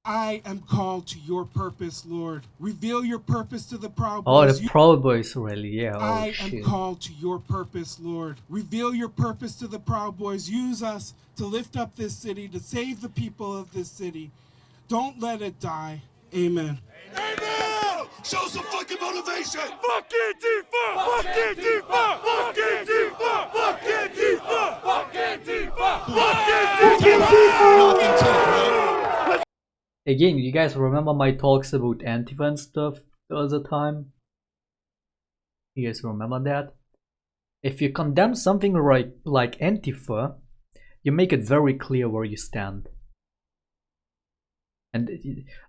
I am called to your purpose, Lord. Reveal your purpose to the Proud Oh, Boys. the Proud Boys, really? Yeah. Oh, I am shit. called to your purpose, Lord. Reveal your purpose to the Proud Boys. Use us to lift up this city, to save the people of this city. Don't let it die. Amen. Amen! Show some fucking motivation! Fuck Antifa! Fuck Antifa! Fuck Antifa! Fuck Antifa! Fuck Antifa! Fuck Antifa! Again, you guys remember my talks about Antifa and stuff the other time? You guys remember that? If you condemn something like Antifa, you make it very clear where you stand. And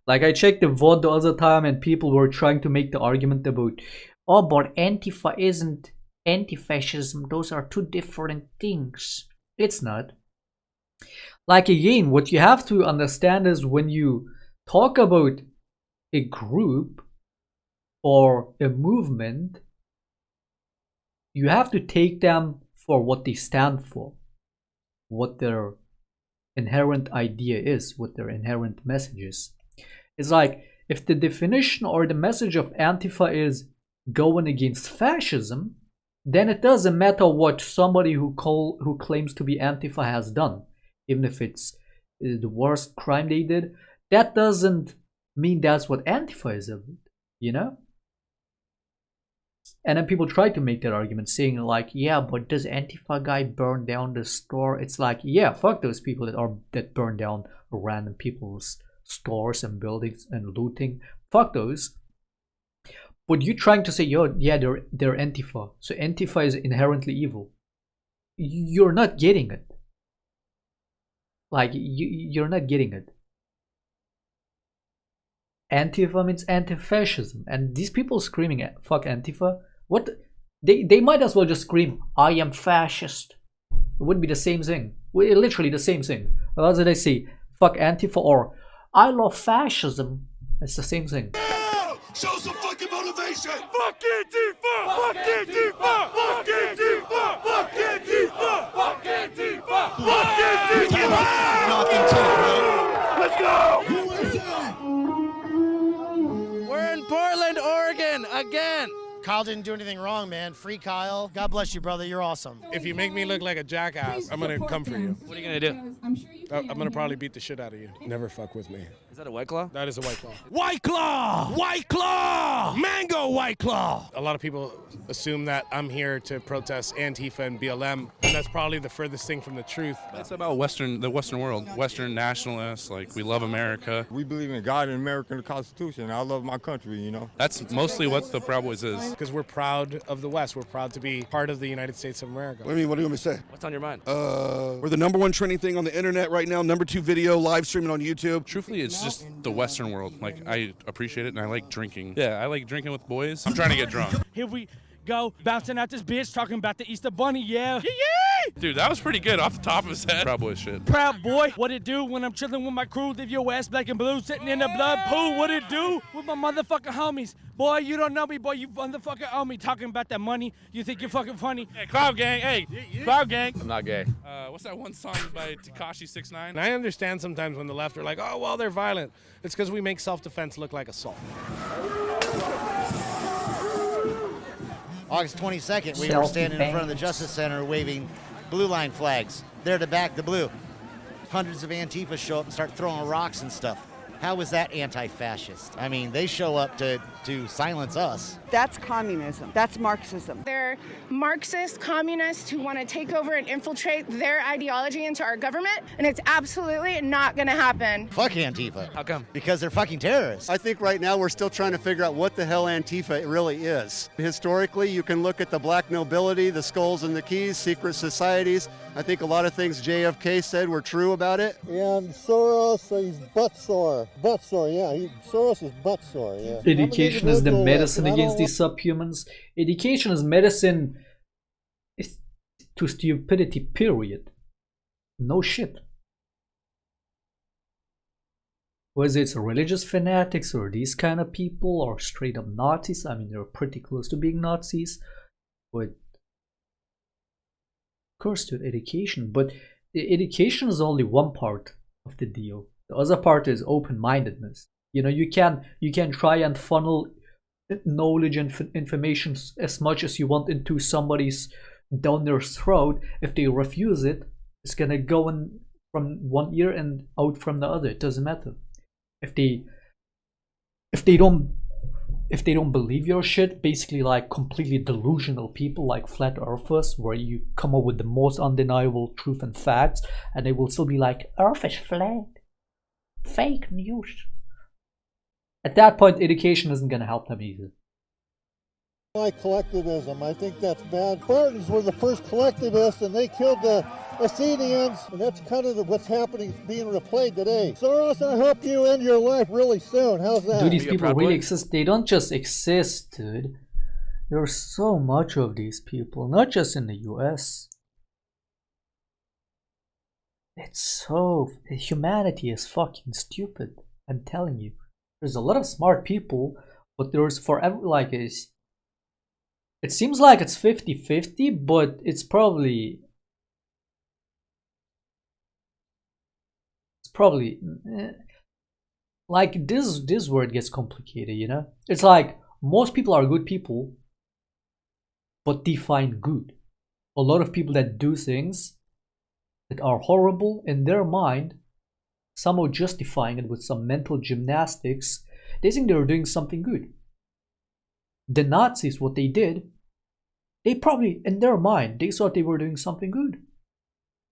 like I checked the vote the other time and people were trying to make the argument about, oh, but Antifa isn't anti-fascism, those are two different things. It's not. Like again, what you have to understand is when you talk about a group or a movement, you have to take them for what they stand for, what their inherent idea is, what their inherent message is. It's like if the definition or the message of Antifa is going against fascism, then it doesn't matter what somebody who claims to be Antifa has done, even if it's the worst crime they did. That doesn't mean that's what Antifa is about, you know? And then people try to make that argument saying like, yeah, but does Antifa guy burn down the store? It's like, yeah, fuck those people that burn down random people's stores and buildings and looting. Fuck those. But you trying to say, yo, yeah, they're Antifa, so Antifa is inherently evil. You're not getting it. Like, you're not getting it. Antifa means anti-fascism, and these people screaming fuck Antifa, what they might as well just scream I am fascist. It would be the same thing, literally the same thing. Rather they say fuck Antifa or I love fascism, it's the same thing. Show some fucking motivation! Fuck Antifa! Fuck Antifa! Fuck Antifa! Fuck Antifa! Fuck Antifa! Fuck Antifa! Let's go! We're in Portland, Oregon, again. Kyle didn't do anything wrong, man. Free Kyle. God bless you, brother. You're awesome. If you make me look like a jackass, I'm gonna come for you. What are you gonna do? I'm gonna probably beat the shit out of you. Never fuck with me. Is that a White Claw? That is a White Claw. White Claw! White Claw! Mango White Claw! A lot of people assume that I'm here to protest Antifa and BLM, and that's probably the furthest thing from the truth. It's about the Western world, Western nationalists, like we love America. We believe in God and America and the Constitution. I love my country, you know. That's mostly what the Proud Boys is. Because we're proud of the West. We're proud to be part of the United States of America. What do you want me to say? What's on your mind? We're the #1 trending thing on the internet right now. #2 video live streaming on YouTube. Truthfully, it's just the Western world. Like, I appreciate it and I like drinking. Yeah, I like drinking with boys. I'm trying to get drunk. Here we go, bouncing out this bitch, talking about the Easter Bunny, yeah. Dude, that was pretty good off the top of his head. Proud Boys shit. Proud boy, what it do when I'm chilling with my crew? Leave your ass black and blue, sitting in the blood pool. What it do with my motherfucking homies? Boy, you don't know me, boy, you motherfucking owe me. Talking about that money, you think you're fucking funny. Hey, Cloud Gang, hey, Cloud Gang. I'm not gay. What's that one song by Tekashi 6ix9ine? And I understand sometimes when the left are like, oh, well, they're violent. It's because we make self-defense look like assault. August 22nd, we were standing in front of the Justice Center waving blue line flags. There to back the blue. Hundreds of Antifa show up and start throwing rocks and stuff. How is that anti-fascist? I mean, they show up to silence us. That's communism. That's Marxism. They're Marxist communists who want to take over and infiltrate their ideology into our government, and it's absolutely not going to happen. Fuck Antifa. How come? Because they're fucking terrorists. I think right now we're still trying to figure out what the hell Antifa really is. Historically, you can look at the black nobility, the skulls and the keys, secret societies. I think a lot of things JFK said were true about it. And Soros, he's butt sore. Butt sore, yeah. Soros is butt sore, yeah. Education is the medicine against these subhumans. Education is medicine to stupidity, period. No shit. Whether it's religious fanatics or these kind of people or straight up Nazis. I mean, they're pretty close to being Nazis. But of course to education. But the education is only one part of the deal. The other part is open-mindedness. You know, you can try and funnel knowledge and information as much as you want into somebody's down their throat. If they refuse it, it's gonna go in from one ear and out from the other. It doesn't matter. If they don't believe your shit, basically like completely delusional people like flat earthers, where you come up with the most undeniable truth and facts, and they will still be like, Earth is flat, fake news. At that point, education isn't gonna help them either. Like collectivism, I think that's bad. Spartans were the first collectivists, and they killed the Athenians, and that's kind of what's happening, being replayed today. Soros, I hope you end your life really soon. How's that? Do these people really exist? They don't just exist, dude. There's so much of these people, not just in the US. It's so... humanity is fucking stupid. I'm telling you. There's a lot of smart people, but there's forever like is. It seems like it's 50-50, but it's probably like this word gets complicated, you know? It's like most people are good people, but define good. A lot of people that do things that are horrible in their mind, somehow justifying it with some mental gymnastics, they think they're doing something good. The Nazis, what they did, they probably, in their mind, they thought they were doing something good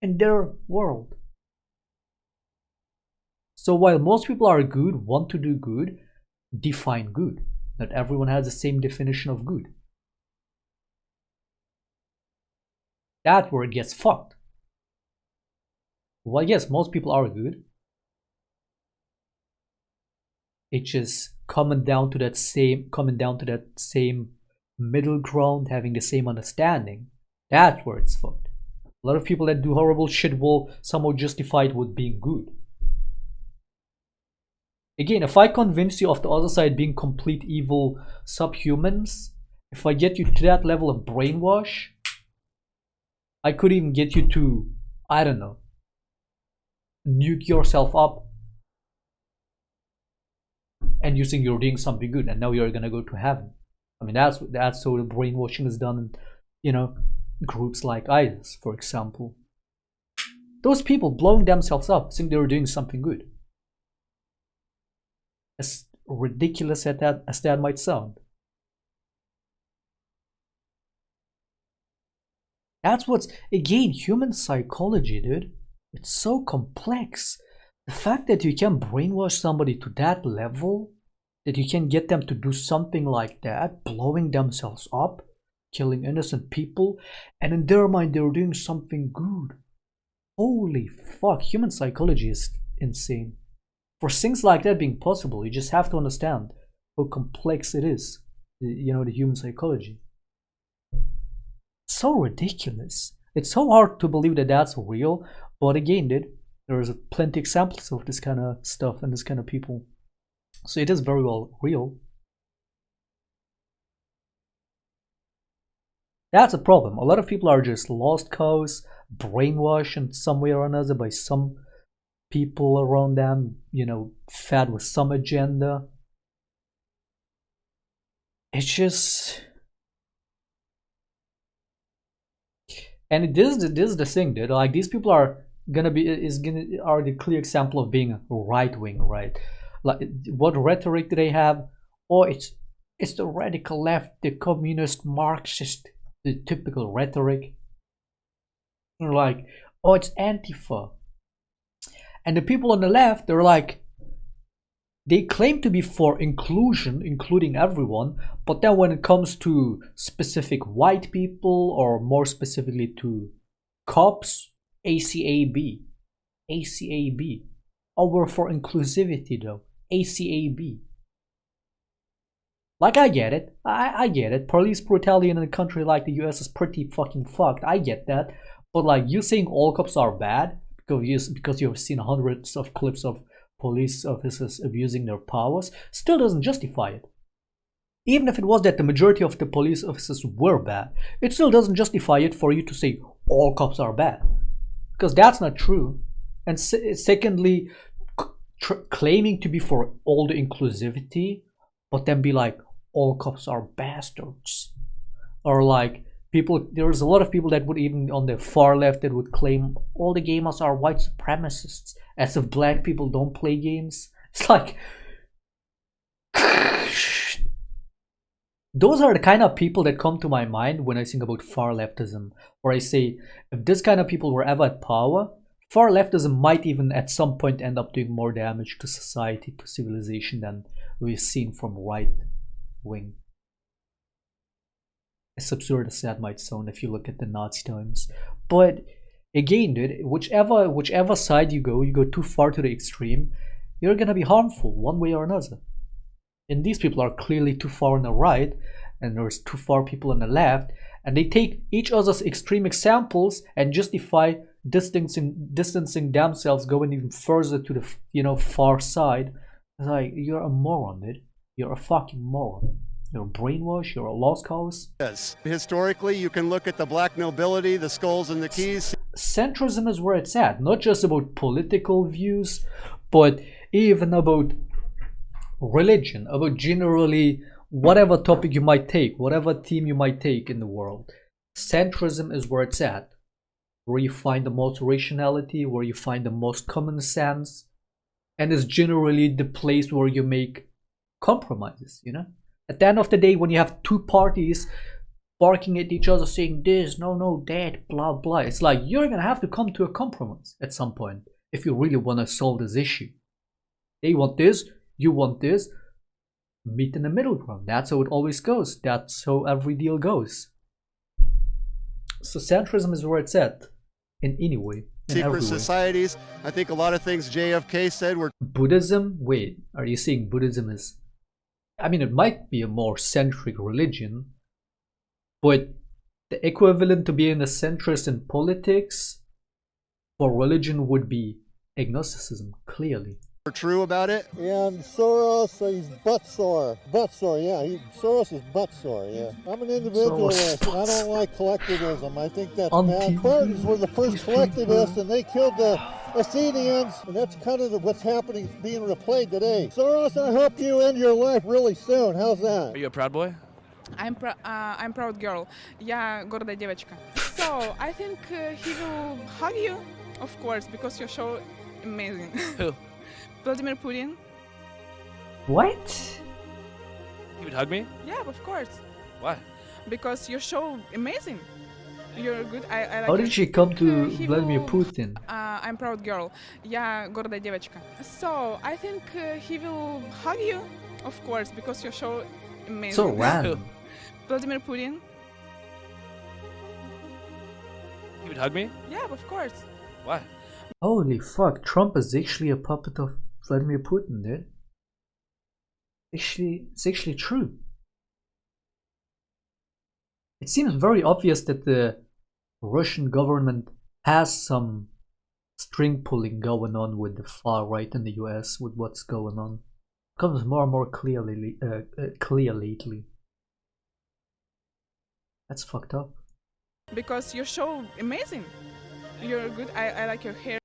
in their world. So while most people are good, want to do good, define good. Not everyone has the same definition of good. That's where it gets fucked. Well, yes, most people are good. It's just coming down to that same middle ground, having the same understanding. That's where it's fucked. A lot of people that do horrible shit will somehow justify it with being good. Again, if I convince you of the other side being complete evil subhumans, if I get you to that level of brainwash, I could even get you to, I don't know, nuke yourself up and you think you're doing something good, and now you're gonna go to heaven. I mean, that's how the brainwashing is done in, you know, groups like ISIS, for example. Those people blowing themselves up think they're doing something good. As ridiculous as that might sound. That's what's, again, human psychology, dude. It's so complex. The fact that you can brainwash somebody to that level, that you can get them to do something like that, blowing themselves up, killing innocent people, and in their mind they're doing something good. Holy fuck, human psychology is insane. For things like that being possible, you just have to understand how complex it is, you know, the human psychology. It's so ridiculous. It's so hard to believe that that's real, but again, dude, there's plenty examples of this kind of stuff and this kind of people. So it is very well real. That's a problem. A lot of people are just lost cause, brainwashed in some way or another by some people around them, you know, fed with some agenda. It's just... And this is the thing, dude. Like, these people are gonna be are the clear example of being right wing, right? Like, what rhetoric do they have? Oh, it's the radical left, the communist, Marxist, the typical rhetoric. Like, oh, it's Antifa. And the people on the left, they're like, they claim to be for inclusion, including everyone, but then when it comes to specific white people, or more specifically to cops, ACAB. Oh, we're for inclusivity though. ACAB. Like, I get it. I get it. Police brutality in a country like the US is pretty fucking fucked. I get that. But like, you saying all cops are bad because you've seen hundreds of clips of police officers abusing their powers, still doesn't justify it. Even if it was that the majority of the police officers were bad, it still doesn't justify it for you to say all cops are bad. Because that's not true. And secondly, claiming to be for all the inclusivity, but then be like, all cops are bastards. Or like, there's a lot of people that would, even on the far left, that would claim all the gamers are white supremacists, as if black people don't play games. It's like, those are the kind of people that come to my mind when I think about far leftism. Or I say, if this kind of people were ever at power, far leftism might even at some point end up doing more damage to society, to civilization, than we've seen from right wing. As absurd as that might sound if you look at the Nazi times. But again, dude, whichever side you go too far to the extreme, you're gonna be harmful one way or another. And these people are clearly too far on the right, and there's too far people on the left, and they take each other's extreme examples and justify distancing themselves, going even further to the far side. It's like, you're a moron, dude. You're a fucking moron. You're a brainwash, you're a lost cause. Yes. Historically, you can look at the black nobility, the skulls and the keys. Centrism is where it's at, not just about political views, but even about religion, about generally whatever topic you might take, whatever theme you might take in the world. Centrism is where it's at, where you find the most rationality, where you find the most common sense, and is generally the place where you make compromises, you know? At the end of the day, when you have two parties barking at each other saying this, no, that, blah, blah, it's like, you're gonna have to come to a compromise at some point if you really want to solve this issue. They want this, you want this, meet in the middle ground. That's how it always goes. That's how every deal goes. So centrism is where it's at, in any way. Secret societies. I think a lot of things JFK said were... Buddhism? Wait, are you saying Buddhism is... I mean, it might be a more centric religion, but the equivalent to being a centrist in politics for religion would be agnosticism, clearly. True about it. And Soros, he's butt sore. Yeah. Soros is butt sore, yeah. I'm an individualist, and I don't like collectivism. I think that's bad. Spartans were the first collectivists, and they killed the Athenians, and that's kind of what's happening, being replayed today. Soros, I hope you end your life really soon. How's that? Are you a proud boy? I'm proud girl. Я гордая девочка. So, I think he will hug you, of course, because your show amazing. Who? Vladimir Putin. What? He would hug me? Yeah, of course. Why? Because your show amazing. You're good. I like. How did she come to Vladimir Putin? I'm proud girl. Я гордая девочка. So I think he will hug you, of course, because your show amazing. So random. Vladimir Putin. He would hug me? Yeah, of course. Why? Holy fuck! Trump is actually a puppet of Vladimir Putin, dude. It's actually true. It seems very obvious that the Russian government has some string pulling going on with the far right in the US with what's going on. It becomes more and more clear lately. That's fucked up. Because your show amazing. You're good. I like your hair.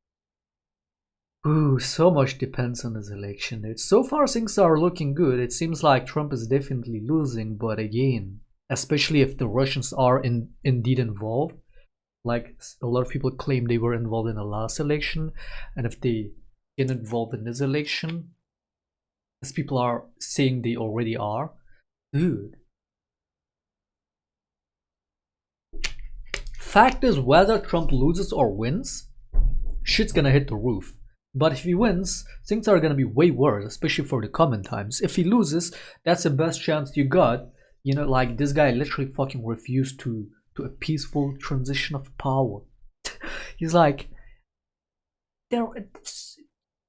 Ooh, so much depends on this election. So far things are looking good. It seems like Trump is definitely losing, but again, especially if the Russians are indeed involved, like a lot of people claim they were involved in the last election, and if they get involved in this election, as people are saying they already are, dude. Fact is, whether Trump loses or wins, shit's gonna hit the roof. But if he wins, things are gonna be way worse, especially for the coming times. If he loses, that's the best chance you got. You know, like, this guy literally fucking refused to a peaceful transition of power. He's like,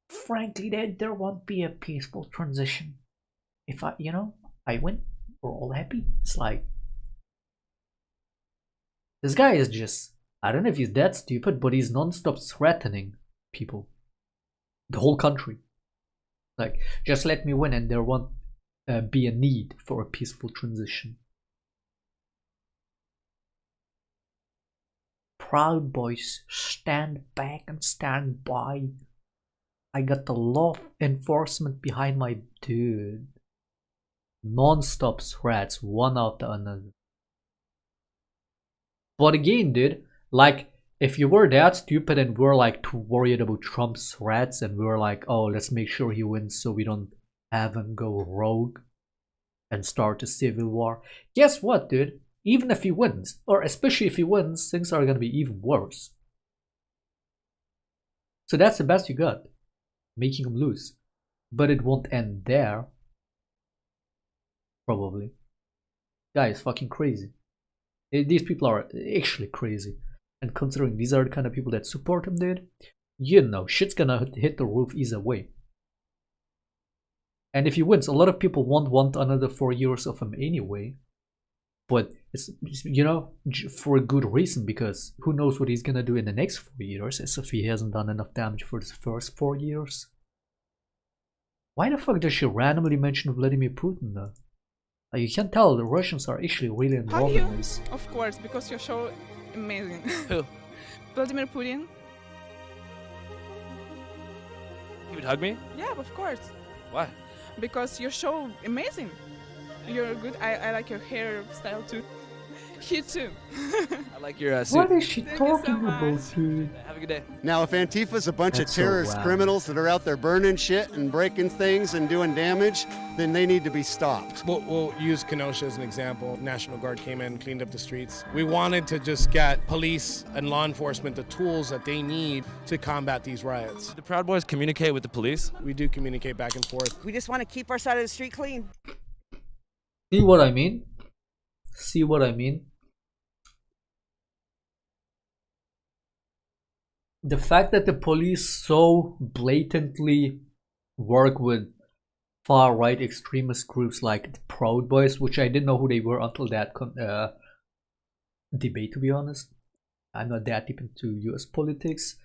frankly, there won't be a peaceful transition. If I win, we're all happy. It's like, this guy is just, I don't know if he's that stupid, but he's non-stop threatening people. The whole country. Like, just let me win and there won't be a need for a peaceful transition. Proud Boys, stand back and stand by. I got the law enforcement behind my dude. Non-stop threats, one after another. But again, dude, like, if you were that stupid and were like too worried about Trump's threats and we were like, oh, let's make sure he wins so we don't have him go rogue and start a civil war. Guess what, dude? Even if he wins, or especially if he wins, things are gonna be even worse. So that's the best you got, making him lose. But it won't end there. Probably. Guy is fucking crazy. These people are actually crazy. And considering these are the kind of people that support him, dude, you know, shit's gonna hit the roof either way. And if he wins, a lot of people won't want another 4 years of him anyway. But it's, you know, for a good reason, because who knows what he's gonna do in the next 4 years, as if he hasn't done enough damage for the first 4 years. Why the fuck does she randomly mention Vladimir Putin though? Like, you can tell the Russians are actually really involved in this. Of course, because your show amazing. Who? Vladimir Putin. You would hug me? Yeah, of course. Why? Because your show amazing. You're good. I like your hairstyle too. He too. I like your suit. What is she talking about, dude? Have a good day. Now, if Antifa's a bunch That's of so terrorist rad. criminals that are out there burning shit and breaking things and doing damage, then they need to be stopped. We'll use Kenosha as an example. National Guard came in, cleaned up the streets. We wanted to just get police and law enforcement the tools that they need to combat these riots. Do Proud Boys communicate with the police? We do communicate back and forth. We just want to keep our side of the street clean. See what I mean? See what I mean? The fact that the police so blatantly work with far-right extremist groups like the Proud Boys, which I didn't know who they were until that debate, to be honest. I'm not that deep into US politics.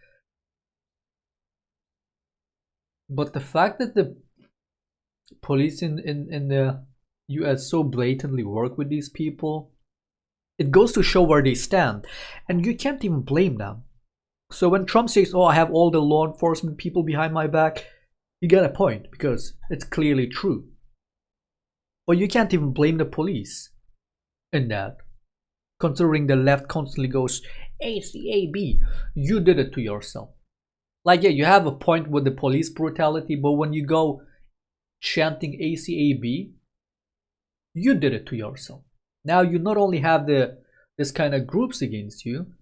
But the fact that the police in the US so blatantly work with these people, it goes to show where they stand. And you can't even blame them. So when Trump says, oh, I have all the law enforcement people behind my back, you get a point, because it's clearly true. But you can't even blame the police in that, considering the left constantly goes, ACAB, you did it to yourself. Like, yeah, you have a point with the police brutality, but when you go chanting ACAB, you did it to yourself. Now you not only have this kind of groups against you,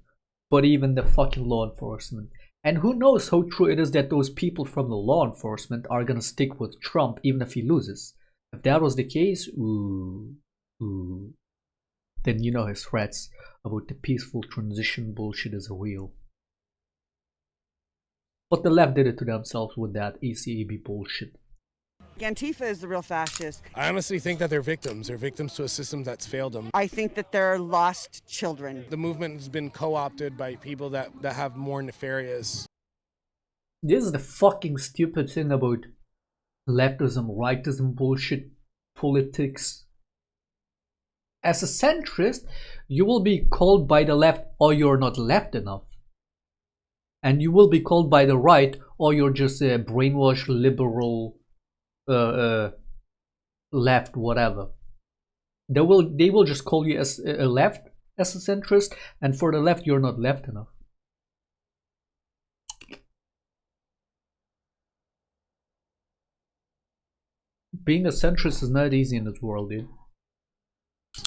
but even the fucking law enforcement. And who knows how true it is that those people from the law enforcement are gonna stick with Trump even if he loses. If that was the case, then you know his threats about the peaceful transition bullshit is real. But the left did it to themselves with that ACAB bullshit. Antifa is the real fascist. I honestly think that they're victims. They're victims to a system that's failed them. I think that they're lost children. The movement has been co-opted by people that have more nefarious. This is the fucking stupid thing about leftism, rightism bullshit politics. As a centrist, you will be called by the left, or you're not left enough. And you will be called by the right, or you're just a brainwashed liberal left, whatever. They will just call you as a left, as a centrist, and for the left you're not left enough. Being a centrist is not easy in this world, dude.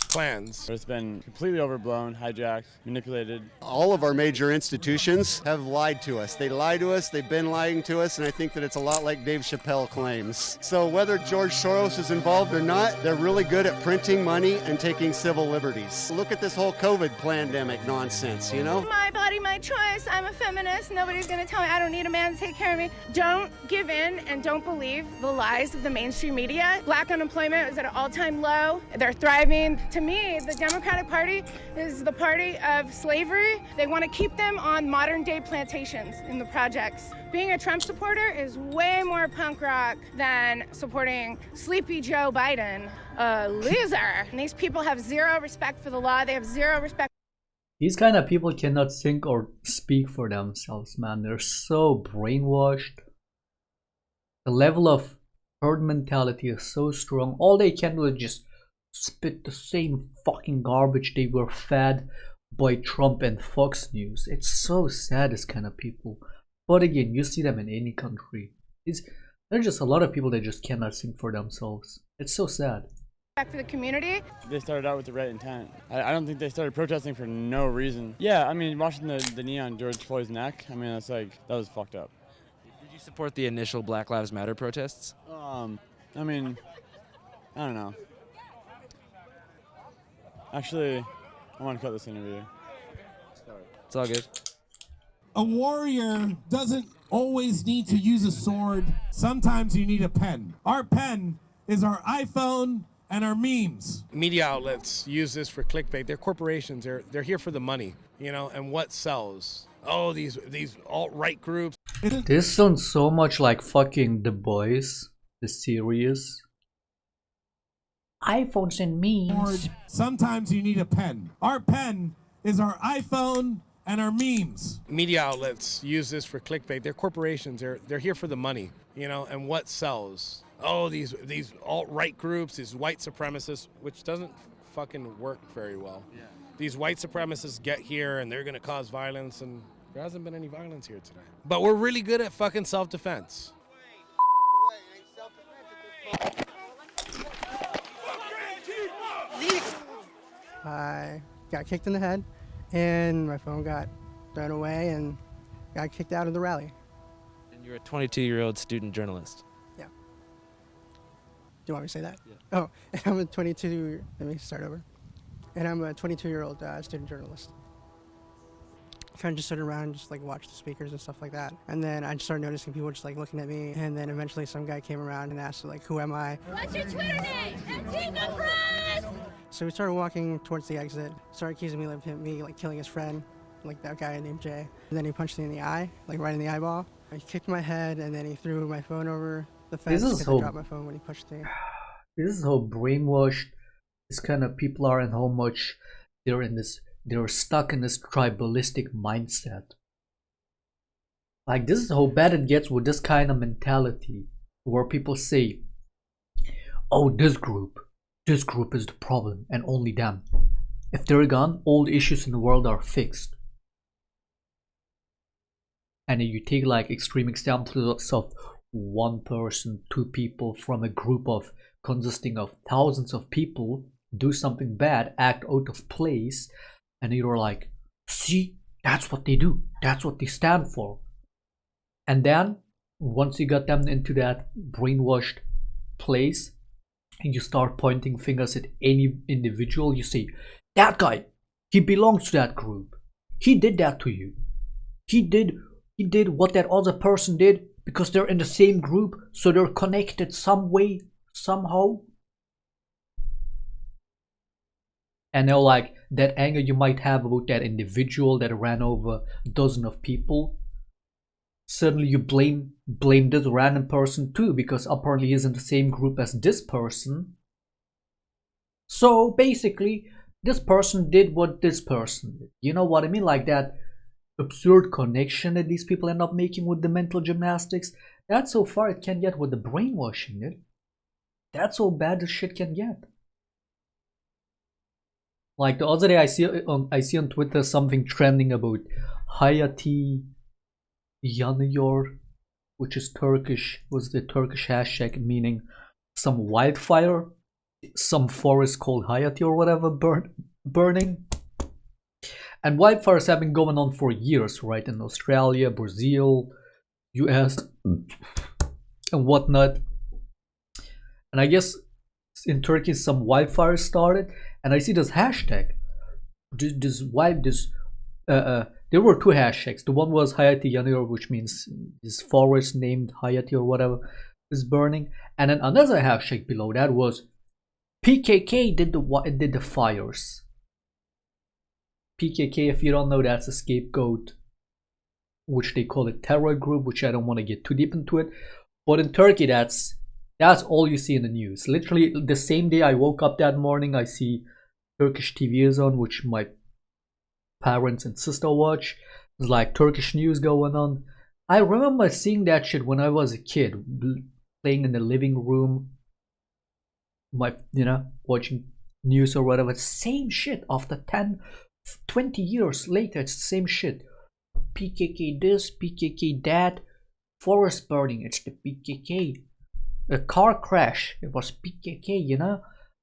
Plans. It's been completely overblown, hijacked, manipulated. All of our major institutions have lied to us. They lie to us, they've been lying to us, and I think that it's a lot like Dave Chappelle claims. So whether George Soros is involved or not, they're really good at printing money and taking civil liberties. Look at this whole COVID pandemic nonsense, you know? My body, my choice. I'm a feminist. Nobody's gonna tell me I don't need a man to take care of me. Don't give in and don't believe the lies of the mainstream media. Black unemployment is at an all-time low. They're thriving. To me, the Democratic Party is the party of slavery. They want to keep them on modern-day plantations in the projects. Being a Trump supporter is way more punk rock than supporting Sleepy Joe Biden, a loser. And these people have zero respect for the law. They have zero respect. These kind of people cannot think or speak for themselves, man. They're so brainwashed. The level of herd mentality is so strong. All they can do is just spit the same fucking garbage they were fed by Trump and Fox News. It's so sad, this kind of people. But again, you see them in any country. There's just a lot of people that just cannot think for themselves. It's so sad. Back for the community. They started out with the right intent. I don't think they started protesting for no reason. Yeah, I mean, watching the knee on George Floyd's neck, I mean, that's like, that was fucked up. Did you support the initial Black Lives Matter protests? I mean, I don't know. Actually, I want to cut this interview. Sorry. It's all good. A warrior doesn't always need to use a sword. Sometimes you need a pen. Our pen is our iPhone and our memes. Media outlets use this for clickbait. They're corporations. They're here for the money, you know, and what sells. Oh, these alt-right groups. This sounds so much like fucking The Boys, the series. iPhones and memes. Sometimes you need a pen. Our pen is our iPhone and our memes. Media outlets use this for clickbait. They're corporations. They're here for the money, you know, and what sells. Oh, these alt-right groups, these white supremacists, which doesn't fucking work very well. Yeah. These white supremacists get here and they're gonna cause violence, and there hasn't been any violence here today. But we're really good at fucking self-defense. I got kicked in the head, and my phone got thrown away and got kicked out of the rally. And you're a 22-year-old student journalist. Yeah. Do you want me to say that? Yeah. Oh, I'm a 22, let me start over. And I'm a 22-year-old student journalist. Kind of just stood around and just like watched the speakers and stuff like that. And then I just started noticing people just like looking at me. And then eventually some guy came around and asked like, who am I? What's your Twitter name? Antifa Press! So we started walking towards the exit, started accusing me of me like killing his friend, like that guy named Jay. And then he punched me in the eye, like right in the eyeball. He kicked my head and then he threw my phone over the fence because I dropped my phone when he punched me. This is how brainwashed this kind of people are and how much they're stuck in this tribalistic mindset. Like, this is how bad it gets with this kind of mentality, where people say, oh, this group is the problem and only them. If they're gone, all the issues in the world are fixed. And then you take like extreme examples of one person, two people from a group of consisting of thousands of people do something bad, act out of place, and you're like, see, that's what they do, that's what they stand for. And then once you got them into that brainwashed place and you start pointing fingers at any individual, you say, that guy, he belongs to that group, he did that to you, he did what that other person did because they're in the same group, so they're connected some way, somehow. And now, like, that anger you might have about that individual that ran over a dozen of people, suddenly you blame this random person too, because apparently he's in the same group as this person. So basically, this person did what this person did. You know what I mean? Like that absurd connection that these people end up making with the mental gymnastics. That's how far it can get with the brainwashing, dude. That's how bad this shit can get. Like the other day, I see on Twitter something trending about Hayati Yanıyor, which is Turkish, was the Turkish hashtag meaning some wildfire, some forest called Hayati or whatever burning. And wildfires have been going on for years, right? In Australia, Brazil, US, and whatnot. And I guess in Turkey some wildfires started, and I see this hashtag. There were two hashtags. The one was Hayati Yanıyor, which means this forest named Hayati or whatever is burning, and then another hashtag below that was PKK did the fires. PKK, if you don't know, that's a scapegoat, which they call a terror group, which I don't want to get too deep into it. But in Turkey, that's all you see in the news. Literally the same day I woke up that morning, I see Turkish TV is on, which my parents and sister watch. It's like Turkish news going on. I remember seeing that shit when I was a kid, playing in the living room, watching news or whatever. Same shit after 10, 20 years later, it's the same shit. PKK this, PKK that, forest burning, it's the PKK. A car crash, it was PKK,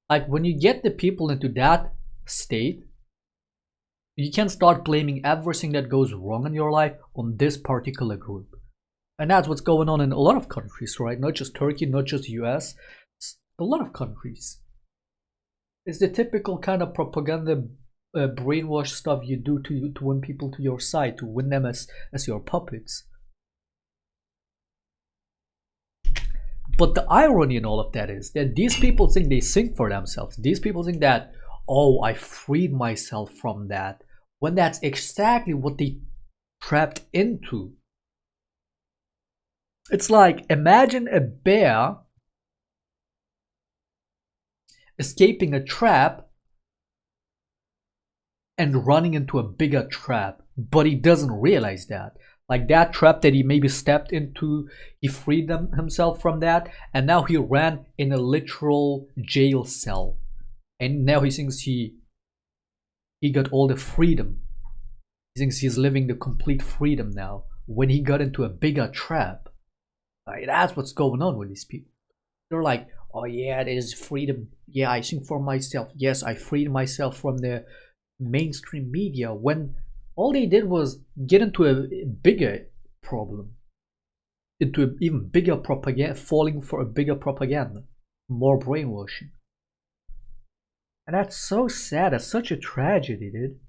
Like, when you get the people into that state, you can start blaming everything that goes wrong in your life on this particular group. And that's what's going on in a lot of countries, right? Not just Turkey, not just US, a lot of countries. It's the typical kind of propaganda, brainwash stuff you do to win people to your side, to win them as your puppets. But the irony in all of that is that these people think they think for themselves. These people think that, oh, I freed myself from that, when that's exactly what they trapped into. It's like, imagine a bear escaping a trap and running into a bigger trap, but he doesn't realize that. Like, that trap that he maybe stepped into, he freed himself from that, and now he ran in a literal jail cell. And now he thinks he got all the freedom. He thinks he's living the complete freedom now, when he got into a bigger trap. Like, that's what's going on with these people. They're like, oh yeah, there's freedom. Yeah, I think for myself. Yes, I freed myself from the mainstream media, when all they did was get into a bigger problem, into an even bigger propaganda, falling for a bigger propaganda, more brainwashing. And that's so sad. That's such a tragedy, dude.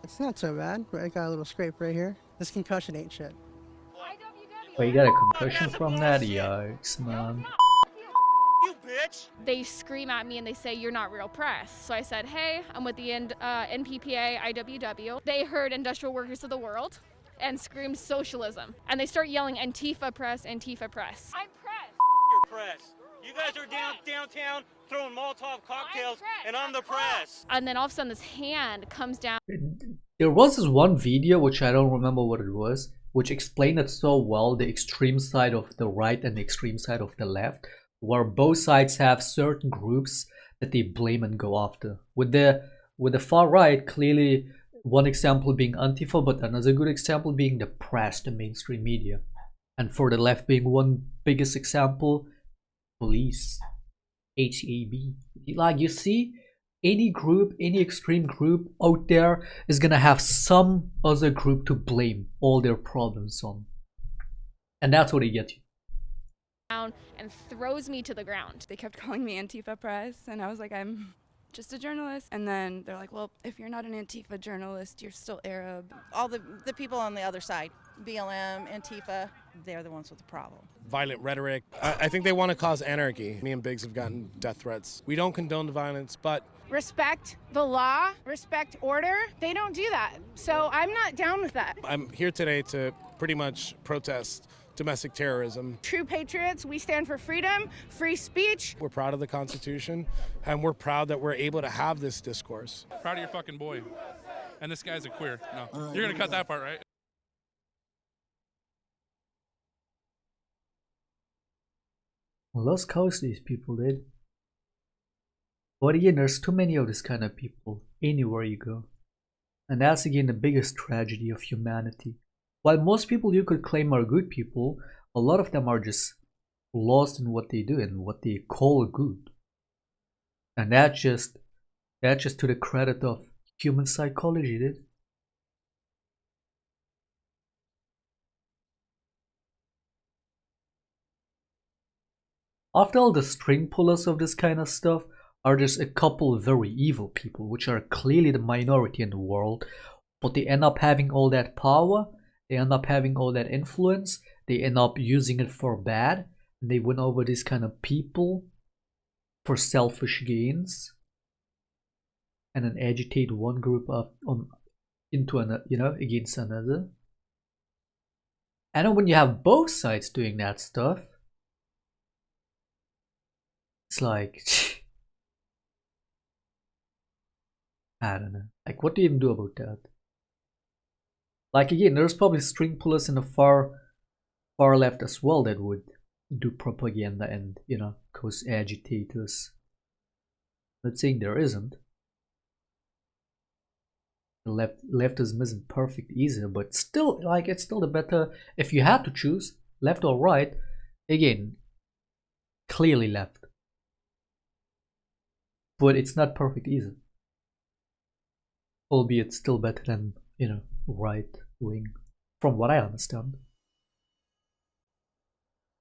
It's not so bad. I got a little scrape right here. This concussion ain't shit. Oh, you got a concussion from that? Yikes, man. You bitch! They scream at me and they say, you're not real press. So I said, hey, I'm with the NPPA IWW. They heard Industrial Workers of the World and screamed socialism. And they start yelling, Antifa press, Antifa press. I'm press. Your press. You guys are downtown throwing Molotov cocktails, and I'm the press. And then all of a sudden this hand comes down. There was this one video, which I don't remember what it was, which explained it so well, the extreme side of the right and the extreme side of the left, where both sides have certain groups that they blame and go after. With the far right, clearly one example being Antifa, but another good example being the press, the mainstream media. And for the left being one biggest example, police, HAB. Like, you see, any group, any extreme group out there is gonna have some other group to blame all their problems on. And that's what they get you. And throws me to the ground. They kept calling me Antifa press, and I was like, I'm just a journalist. And then they're like, well, if you're not an Antifa journalist, you're still Arab. All the people on the other side, BLM, Antifa, they're the ones with the problem. Violent rhetoric. I think they want to cause anarchy. Me and Biggs have gotten death threats. We don't condone the violence, but Respect the law, respect order. They don't do that. So I'm not down with that. I'm here today to pretty much protest domestic terrorism. True patriots, we stand for freedom, free speech. We're proud of the Constitution, and we're proud that we're able to have this discourse. Proud of your fucking boy. And this guy's a queer. No, you're gonna cut that part, right? Lost cause these people did. But again, there's too many of this kind of people anywhere you go. And that's again the biggest tragedy of humanity. While most people you could claim are good people, a lot of them are just lost in what they do and what they call good. And that's just to the credit of human psychology, dude. After all, the string pullers of this kind of stuff are just a couple very evil people, which are clearly the minority in the world, but they end up having all that power, they end up having all that influence, they end up using it for bad, and they win over these kind of people for selfish gains, and then agitate one group into another, against another. And then when you have both sides doing that stuff, it's like, I don't know. Like, what do you even do about that? Like, again, there's probably string pullers in the far far left as well that would do propaganda and, you know, cause agitators. Not saying there isn't. The leftism isn't perfect either, but still, like, it's still the better. If you had to choose left or right, again, clearly left. But it's not perfect either. Albeit still better than, you know, right wing, from what I understand.